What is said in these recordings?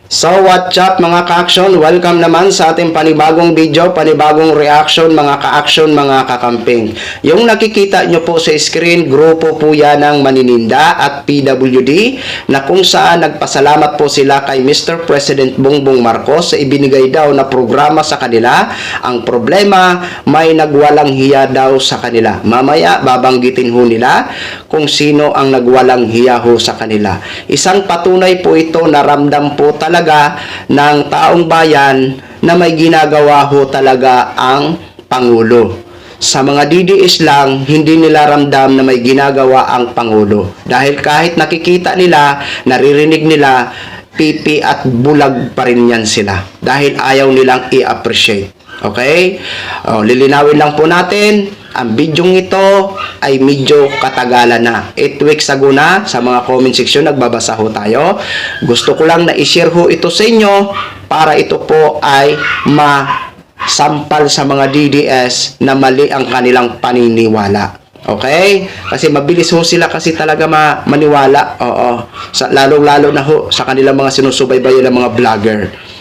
So what's up mga ka-action? Welcome naman sa ating panibagong video, panibagong reaction mga ka-action, mga kakamping. Yung nakikita nyo po sa screen, grupo po yan ng Manininda at PWD na kung saan nagpasalamat po sila kay Mr. President Bongbong Marcos sa ibinigay daw na programa sa kanila. Ang problema, may nagwalang hiya daw sa kanila. Mamaya babanggitin ho nila kung sino ang nagwalang hiya ho sa kanila. Isang patunay po ito na ramdam po talaga ng taong bayan na may ginagawa ho talaga ang Pangulo. Sa mga DDS lang, hindi nila ramdam na may ginagawa ang Pangulo. Dahil kahit nakikita nila, naririnig nila, pipi at bulag pa rin yan sila. Dahil ayaw nilang i-appreciate. Okay? Lilinawin lang po natin. Ang bidyong ito ay medyo katagalan na. 8 weeks ago na, sa mga comment section nagbabasa ho tayo. Gusto ko lang na i-share ho ito sa inyo para ito po ay masampal sa mga DDS na mali ang kanilang paniniwala. Okay? Kasi mabilis ho sila kasi talaga maniwala. Oo. Lalo-lalo na ho sa kanilang mga sinusubaybayan ng mga vlogger.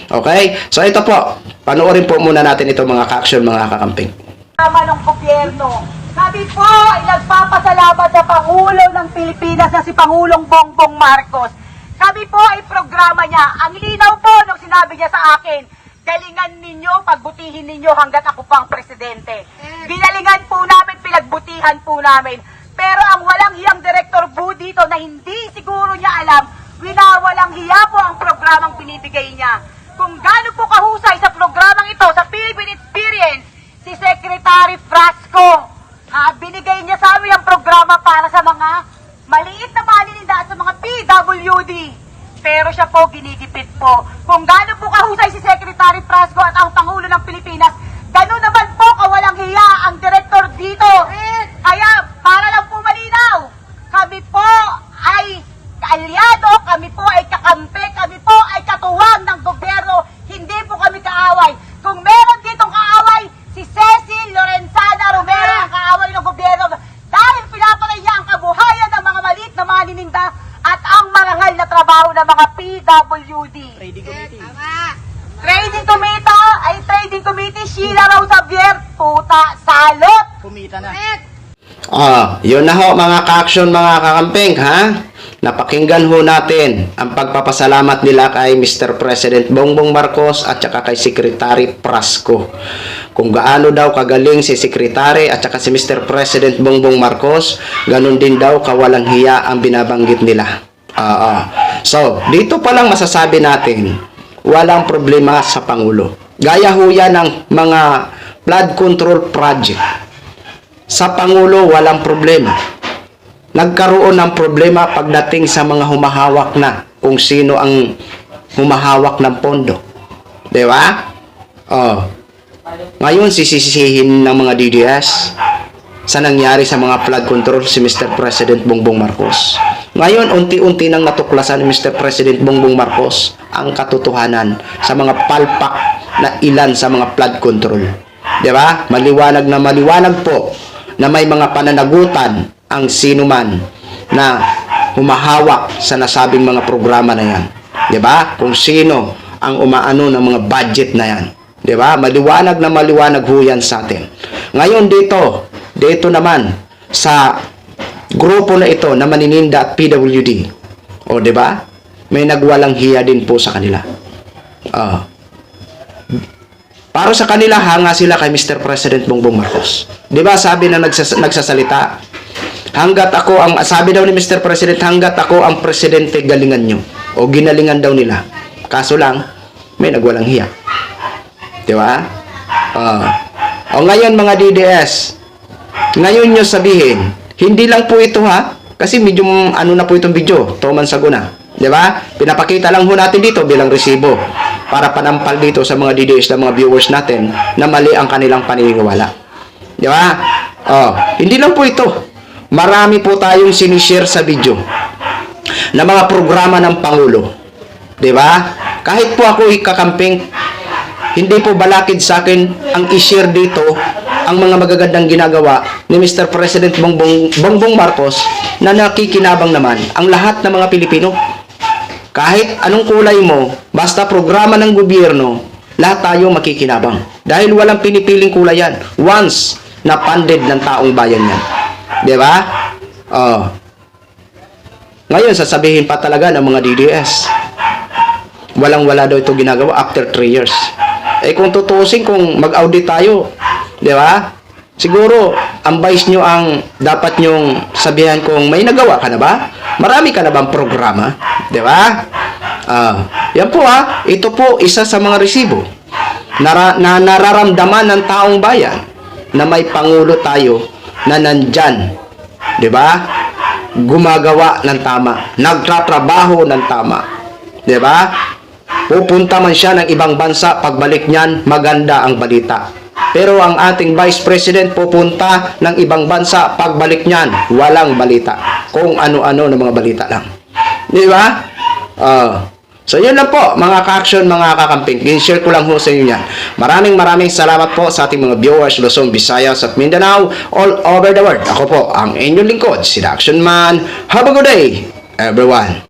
Okay? So ito po, panoorin po muna natin ito mga ka-action, mga kakamping. Tama ng gobyerno. Sabi po ay nagpapasalamat sa Pangulo ng Pilipinas na si Pangulong Bongbong Marcos. Sabi po ay programa niya. Ang linaw po nung sinabi niya sa akin, galingan ninyo, pagbutihin ninyo hanggat ako pang presidente. Ginalingan po namin, pinagbutihan po namin. Pero ang walang hiyang Director Bu dito na hindi siguro niya alam, winawalang hiya po ang programang binibigay niya. Kung gaano po kahusay sa programang ito, sa Philippine Experience, si Secretary Frasco, binigay niya sa amin ang programa para sa mga maliit na manininda at sa mga PWD. Pero siya po ginigipit po. Kung gaano po kahusay si Secretary Frasco at ang Pangulo ng Pilipinas, gano'n naman po kawalang hiya ang direktor dito. Kaya para lang po malinaw, kami po ay kaalyado, kami po ay kakampi, kami po ay katuwang ng gobyerno, hindi po kami kaaway. Kung meron ditong kaaway, si Cecil Lorenzana Romero ang kaaway ng gobyerno dahil pinapatay niya ang kabuhayan ng mga maliit na manininda at ang marangal na trabaho ng mga PWD. Trading committee. Trading committee ay trading committee, Sheila Rose Xavier, puta, salot. Kumita na. Yun na ho mga ka-action, mga kakamping, ha? Napakinggan ho natin ang pagpapasalamat nila kay Mr. President Bongbong Marcos at saka kay Secretary Frasco. Kung gaano daw kagaling si Secretary at saka si Mr. President Bongbong Marcos, ganun din daw kawalang hiya ang binabanggit nila. So, dito pa lang masasabi natin, walang problema sa Pangulo. Gaya ho yan ng mga flood control project. Sa Pangulo, walang problema. Nagkaroon ng problema pagdating sa mga humahawak na, kung sino ang humahawak ng pondo. Di ba? Ngayon, sisisihin ng mga DDS sa nangyari sa mga flood control si Mr. President Bongbong Marcos. Ngayon, unti-unti nang natuklasan ni Mr. President Bongbong Marcos ang katotohanan sa mga palpak na ilan sa mga flood control. Di ba? Maliwanag na maliwanag po na may mga pananagutan ang sinuman na humahawak sa nasabing mga programa na yan. Diba? Kung sino ang umaano ng mga budget na yan. Diba? Maliwanag na maliwanag ho yan sa atin. Ngayon dito naman sa grupo na ito na Manininda at PWD. Diba? May nagwalang hiya din po sa kanila. Para sa kanila, hanga sila kay Mr. President Bongbong Marcos. Diba? Sabi na nagsasalita, sabi daw ni Mr. President, hanggat ako ang presidente, galingan nyo. O ginalingan daw nila. Kaso lang, may nagwalang hiya. Di ba? Ngayon mga DDS, ngayon nyo sabihin, hindi lang po ito ha, kasi medyo ano na po itong video, 2 months ago na. Di ba? Pinapakita lang ho natin dito bilang resibo para panampal dito sa mga DDS na mga viewers natin na mali ang kanilang paniniwala. Di ba? Hindi lang po ito. Marami po tayong sinishare sa video na mga programa ng Pangulo. Diba? Kahit po ako ikakamping, hindi po balakid sa akin ang i-share dito ang mga magagandang ginagawa ni Mr. President Bongbong Marcos na nakikinabang naman ang lahat ng mga Pilipino. Kahit anong kulay mo, Basta programa ng gobyerno, lahat tayo makikinabang. Dahil walang pinipiling kulay yan. Once na funded ng taong bayan yan. Di ba? Ngayon, sasabihin pa talaga ng mga DDS. Walang-wala daw ito ginagawa after 3 years. Kung tutusin, kung mag-audit tayo, di ba? Siguro, ang vice nyo ang dapat nyong sabihan kung may nagawa ka na ba? Marami ka na bang programa? Di ba? Yan po ito po isa sa mga resibo na nararamdaman ng taong bayan na may pangulo tayo na nandyan. Di ba? Gumagawa ng tama. Nagtatrabaho ng tama. Di ba? Pupunta man siya ng ibang bansa, pagbalik niyan, maganda ang balita. Pero ang ating Vice President pupunta ng ibang bansa, pagbalik niyan, walang balita. Kung ano-ano na mga balita lang. Di ba? So yun lang po mga ka-action, mga kakamping. I-share ko lang ho sa inyo yan. Maraming salamat po sa ating mga viewers Luzon, Visayas at Mindanao all over the world. Ako po ang inyong lingkod, si The Action Man. Have a good day, everyone.